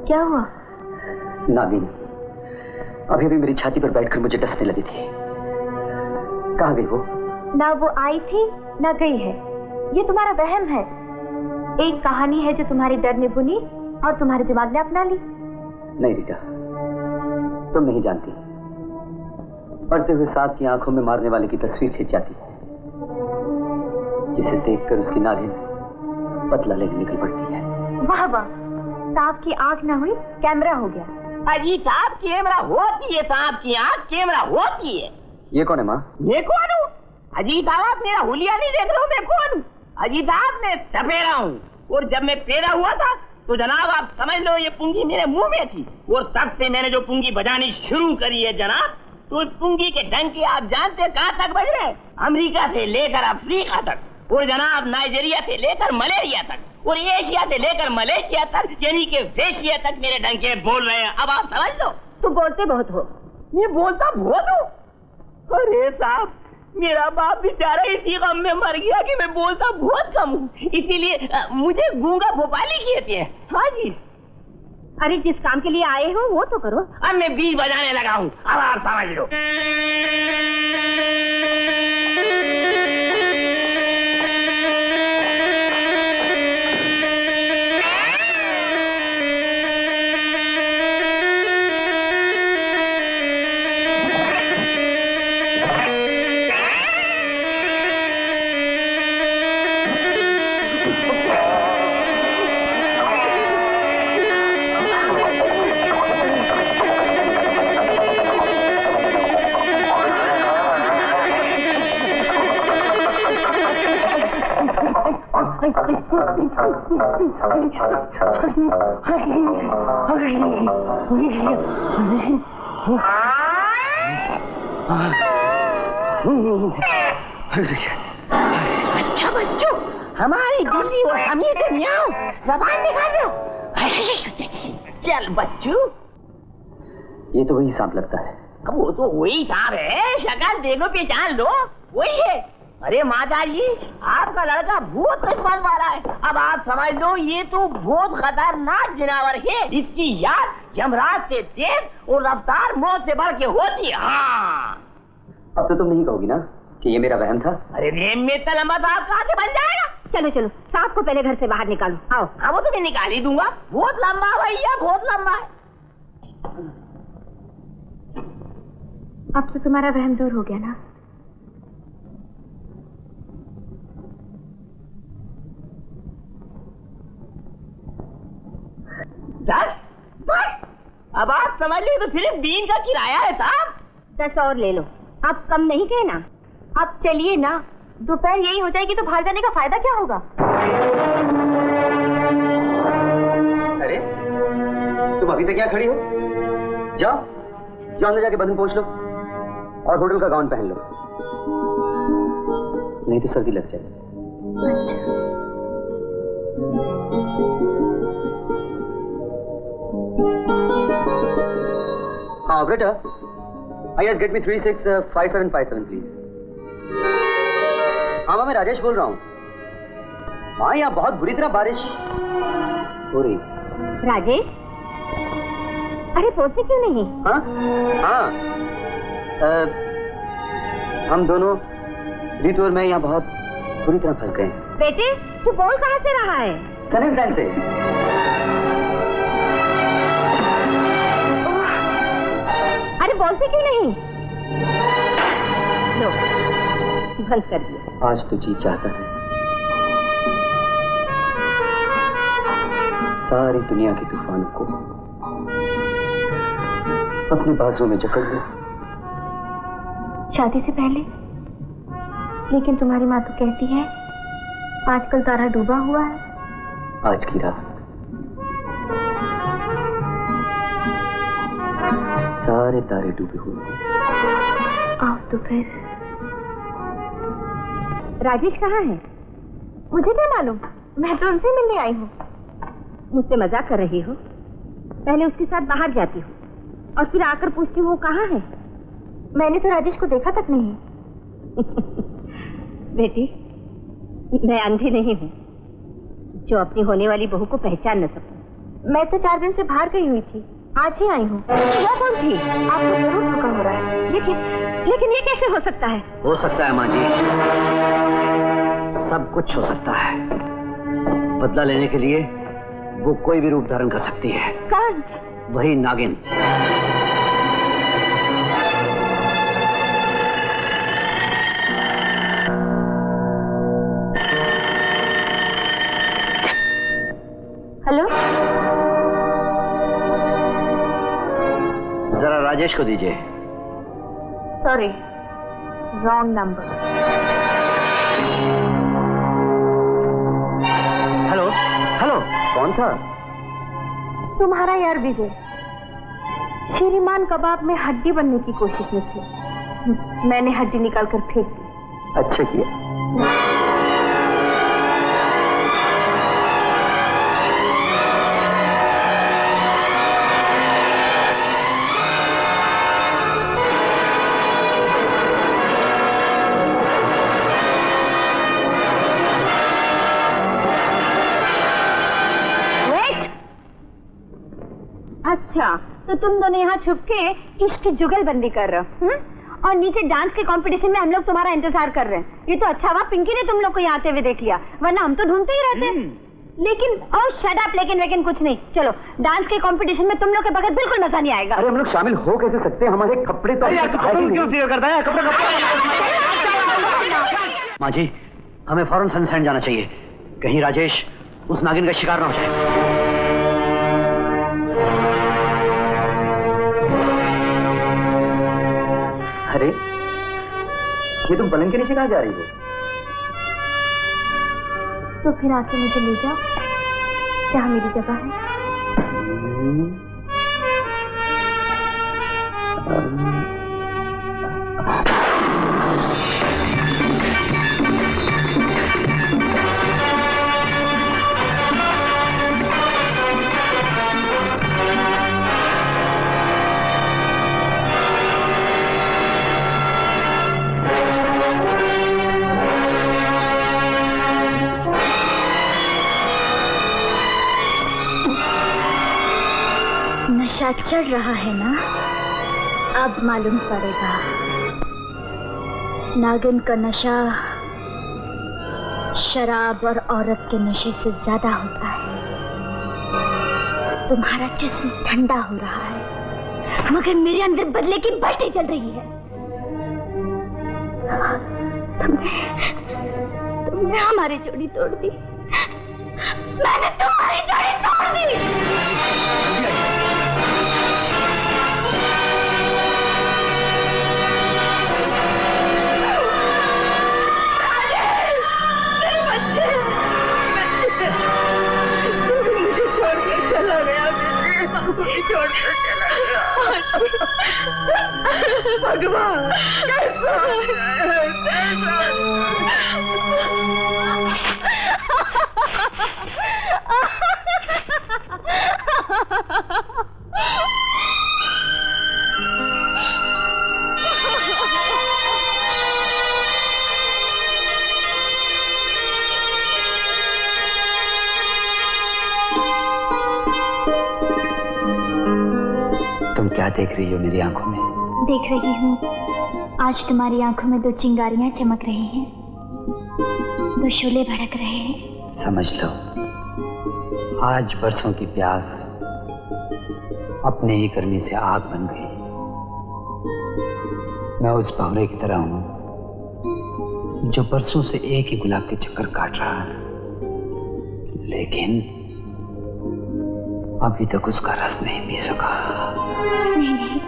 क्या हुआ? नागिन अभी भी मेरी छाती पर बैठकर मुझे डसने लगी थी। कहाँ गई वो? ना वो आई थी ना गई है, ये तुम्हारा वहम है। एक कहानी है जो तुम्हारे डर ने बुनी और तुम्हारे दिमाग ने अपना ली। नहीं रीटा, तुम नहीं जानती, पढ़ते हुए सांप की आंखों में मारने वाले की तस्वीर खींच जाती है, जिसे देखकर उसकी नागिन पतला लेने निकल पड़ती है। वाह वाह, सांप की आंख ना हुई कैमरा हो गया। अजी सांप कैमरा होती है, सांप की आंख कैमरा होती है। ये कौन है माँ? मैं कौन हूँ? अजी साहब मेरा हुलिया नहीं देख रहे हो? मैं कौन हूँ? अजी साहब मैं सपेरा हूँ, और जब मैं पैदा हुआ था तो जनाब आप समझ लो ये पुंगी मेरे मुंह में थी, और तब से मैंने जो पुंगी बजानी शुरू करी है जनाब, तो उस पुंगी के डंके आप जानते हैं कहाँ तक बज रहे हैं? अमेरिका से लेकर अफ्रीका तक, और जनाब नाइजीरिया से लेकर मलेरिया तक, और एशिया से लेकर मलेशिया तक, यानी कि वेशिया तक मेरे डंके बोल रहे हैं। अब आप समझ लो। तुम बोलते बहुत हो। मैं बोलता बहुत हूँ? अरे साहब मेरा बाप बेचारा इसी गम में मर गया कि मैं बोलता बहुत कम हूँ, इसीलिए मुझे गूंगा भोपाली कहते हैं। हाँ जी। अरे जिस काम के लिए आए हो वो तो करो। अब मैं बीज बजाने लगा हूँ, अब आप समझ लो। अच्छा बच्चों, हमारी दिल्ली और हमी के मियाँ ज़बान निकालो। चल बच्चों, ये तो वही सांप लगता है। अब वो तो वही सांप है, शक्ल देखो पहचान लो, वही है। अरे माता जी आपका लड़का बहुत किस्मत वाला है। अब आप समझ लो ये तो बहुत खतरनाक जानवर है, इसकी याद यमराज से तेज और रफ्तार मौत से बढ़ के होती है। हाँ अब तो तुम नहीं कहोगी ना कि ये मेरा वहम था? अरे वेम में तो लंबा सांप कहाँ से बन जाएगा? चलो चलो सांप को पहले घर से बाहर निकालो। आओ। हाँ वो तो मैं निकाल ही दूंगा, बहुत लंबा भैया, बहुत लंबा है। अब तो तुम्हारा वहम दूर हो गया ना? बस अब आप समझ लो तो सिर्फ 20 का किराया है साहब। 10 और ले लो, अब कम नहीं कहे ना। अब चलिए ना, दोपहर यही हो जाएगी तो बाहर जाने का फायदा क्या होगा? अरे तुम अभी तक यहाँ खड़ी हो? जाओ जाओ अंदर जाके बदन पोंछ लो और होटल का गाउन पहन लो, नहीं तो सर्दी लग जाएगी। अच्छा। हाँ ऑपरेटर, आइए गेट मी 365757 प्लीज। हाँ मैं राजेश बोल रहा हूँ। हाँ यहाँ बहुत बुरी तरह बारिश हो रही। राजेश, अरे पहुंचे क्यों नहीं? हाँ हाँ हम दोनों रीतू और मैं यहाँ बहुत बुरी तरह फंस गए। बेटे तू बोल कहाँ से रहा है? सनन से। अरे बोलते क्यों नहीं? लो बंद कर दिया। आज तो जी चाहता है सारी दुनिया के तूफानों को अपने बाजू में जकड़ लो। शादी से पहले? लेकिन तुम्हारी माँ तो कहती है आजकल तारा डूबा हुआ है। आज की रात सारे तारे डूबे हुए हैं। आओ तो फिर। राजेश कहाँ है? मुझे क्या मालूम, मैं तो उनसे मिलने आई हूँ। मुझसे मजाक कर रही हो? पहले उसके साथ बाहर जाती हूँ और फिर आकर पूछती हूँ वो कहाँ है। मैंने तो राजेश को देखा तक नहीं। बेटी मैं अंधी नहीं हूँ जो अपनी होने वाली बहू को पहचान न सकूं। मैं तो 4 दिन से बाहर गई हुई थी, आज ही आई हूँ। वो कौन थी? आपको जरूर धोखा हो रहा है। लेकिन ये कैसे हो सकता है? हो सकता है माँ जी, सब कुछ हो सकता है। बदला लेने के लिए वो कोई भी रूप धारण कर सकती है। कौन? वही नागिन। हेलो, जरा राजेश को दीजिए। Sorry, wrong number. Hello hello, कौन था? तुम्हारा यार विजय। श्रीमान कबाब में हड्डी बनने की कोशिश में थे, मैंने हड्डी निकालकर फेंक दी। अच्छा किया। अच्छा, तो तुम दोनों यहाँ छुप के इश्क जुगलबंदी कर रहे हो, और नीचे डांस के कंपटीशन में हम लोग तुम्हारा इंतजार कर रहे हैं। ये तो अच्छा हुआ पिंकी ने तुम लोग को यहाँ आते हुए देख लिया, वरना हम तो ढूंढते ही रहते। लेकिन और शट अप, लेकिन कुछ नहीं। चलो, डांस के कंपटीशन में तुम लोग के बगैर बिल्कुल मजा नहीं आएगा। अरे हम लोग शामिल हो कैसे सकते हैं? हमारे कपड़े तो क्यों फिक्र करता है? माँ जी, हमें फौरन सनसेट जाना चाहिए, कहीं राजेश उस नागिन का शिकार ना हो जाए। अरे ये तुम पलंग के नीचे कहाँ जा रही हो? तो फिर आके मुझे ले जाओ जहाँ मेरी जगह है। नशा चढ़ रहा है ना, अब मालूम पड़ेगा। नागिन का नशा शराब और औरत के नशे से ज्यादा होता है। तुम्हारा जिस्म ठंडा हो रहा है, मगर मेरे अंदर बदले की बस्ती चल रही है। तुमने हमारी जोड़ी तोड़ दी। मैंने तुम्हारी जोड़ी तोड़ दी। छोड़कर चला गया। भगवान, क्या देख रही हो मेरी आंखों में? देख रही हूँ, आज तुम्हारी आंखों में 2 चिंगारियां चमक रही हैं, 2 शोले भड़क रहे हैं। समझ लो, आज बरसों की प्यास अपने ही करने से आग बन गई। मैं उस भंवरे की तरह हूं जो बरसों से एक ही गुलाब के चक्कर काट रहा है, लेकिन अभी तक उसका रस नहीं पी सका। नहीं,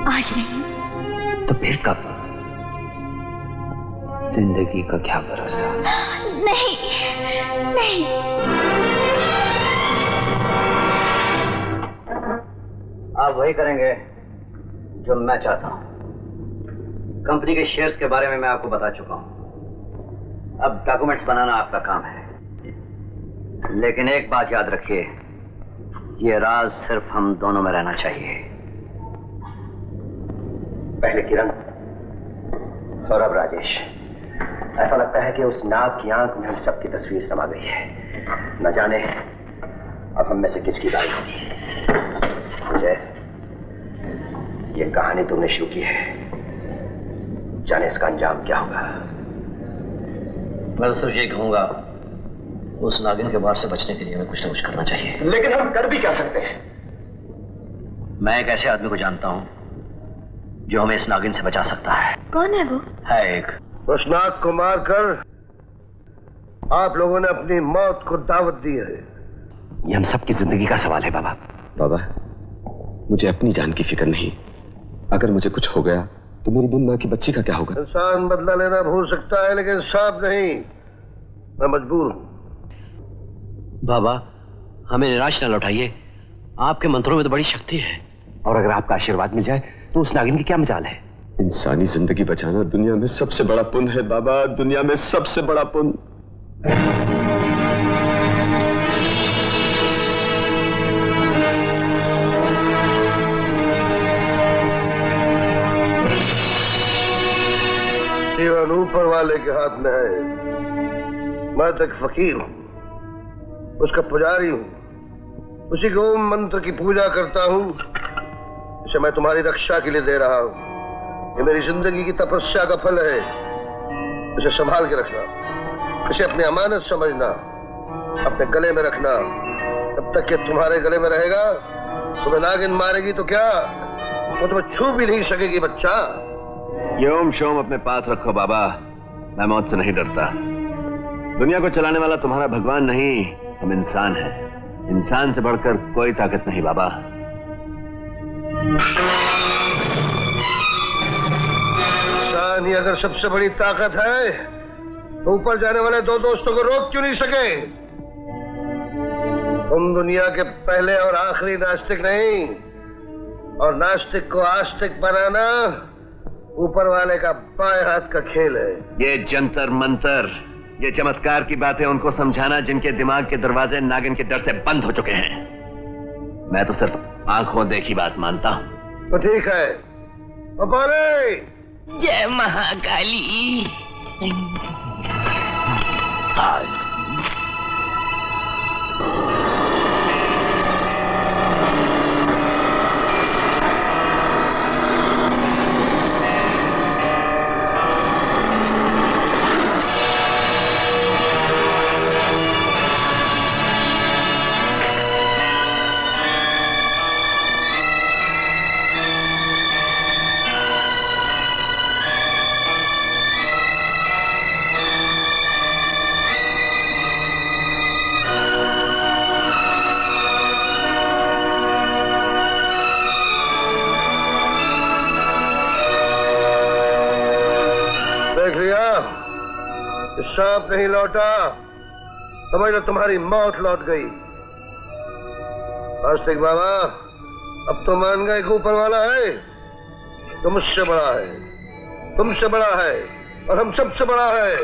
आज नहीं। तो फिर कब? जिंदगी का क्या भरोसा? नहीं। आप वही करेंगे जो मैं चाहता हूं। कंपनी के शेयर्स के बारे में मैं आपको बता चुका हूं, अब डॉक्यूमेंट्स बनाना आपका काम है। लेकिन एक बात याद रखिए, ये राज सिर्फ हम दोनों में रहना चाहिए। पहले किरण और अब राजेश। ऐसा लगता है कि उस नाग की आंख में हम सबकी तस्वीर समा गई है। न जाने अब हम में से किसकी बारी होगी? मुझे ये कहानी तुमने शुरू की है, जाने इसका अंजाम क्या होगा। मैं तो सिर्फ ये कहूंगा, उस नागिन के वार से बचने के लिए हमें कुछ न कुछ करना चाहिए। लेकिन हम कर भी क्या सकते हैं? मैं एक ऐसे आदमी को जानता हूं जो हमें इस नागिन से बचा सकता है। कौन है वो? है एक। उस नाग को मारकर आप लोगों ने अपनी मौत को दावत दी है। ये हम सबकी जिंदगी का सवाल है बाबा। बाबा, मुझे अपनी जान की फिक्र नहीं। अगर मुझे कुछ हो गया तो मेरी बिन मां की बच्ची का क्या होगा? इंसान बदला लेना भूल सकता है, लेकिन सांप नहीं। मैं मजबूर हूं। बाबा, हमें निराश न लौटाइए। आपके मंत्रों में तो बड़ी शक्ति है। और अगर आपका आशीर्वाद मिल जाए तो उस नागिन की क्या मजाल है? इंसानी जिंदगी बचाना दुनिया में सबसे बड़ा पुण्य है बाबा, दुनिया में सबसे बड़ा पुण्य। जीवन ऊपर वाले के हाथ में है। मैं तो एक फकीर हूं, उसका पुजारी हूं, उसी को ओम मंत्र की पूजा करता हूं। इसे मैं तुम्हारी रक्षा के लिए दे रहा हूं। ये मेरी जिंदगी की तपस्या का फल है। इसे संभाल के रखना, इसे अपनी अमानत समझना, अपने गले में रखना। तब तक कि तुम्हारे गले में रहेगा, तुम्हें नागिन मारेगी तो क्या, वो तुम्हें छू भी नहीं सकेगी बच्चा। ये ओम शोम अपने पास रखो बाबा। मैं मौत से नहीं डरता। दुनिया को चलाने वाला तुम्हारा भगवान नहीं, हम इंसान हैं। इंसान से बढ़कर कोई ताकत नहीं बाबा। इंसान ही अगर सबसे बड़ी ताकत है तो ऊपर जाने वाले दो दोस्तों को रोक क्यों नहीं सके? तुम दुनिया के पहले और आखिरी नास्तिक नहीं, और नास्तिक को आस्तिक बनाना ऊपर वाले का बाएं हाथ का खेल है। ये जंतर मंतर, ये चमत्कार की बातें उनको समझाना जिनके दिमाग के दरवाजे नागिन के डर से बंद हो चुके हैं। मैं तो सिर्फ आंखों देखी बात मानता हूं। तो ठीक है, अपारे। जय महाकाली। सांप नहीं लौटा, समझ लो तुम्हारी मौत लौट गई। आस्तिक बाबा, अब तो मान गए कि ऊपर वाला है, तो मुझसे बड़ा है, तुमसे बड़ा है, और हम सबसे बड़ा है।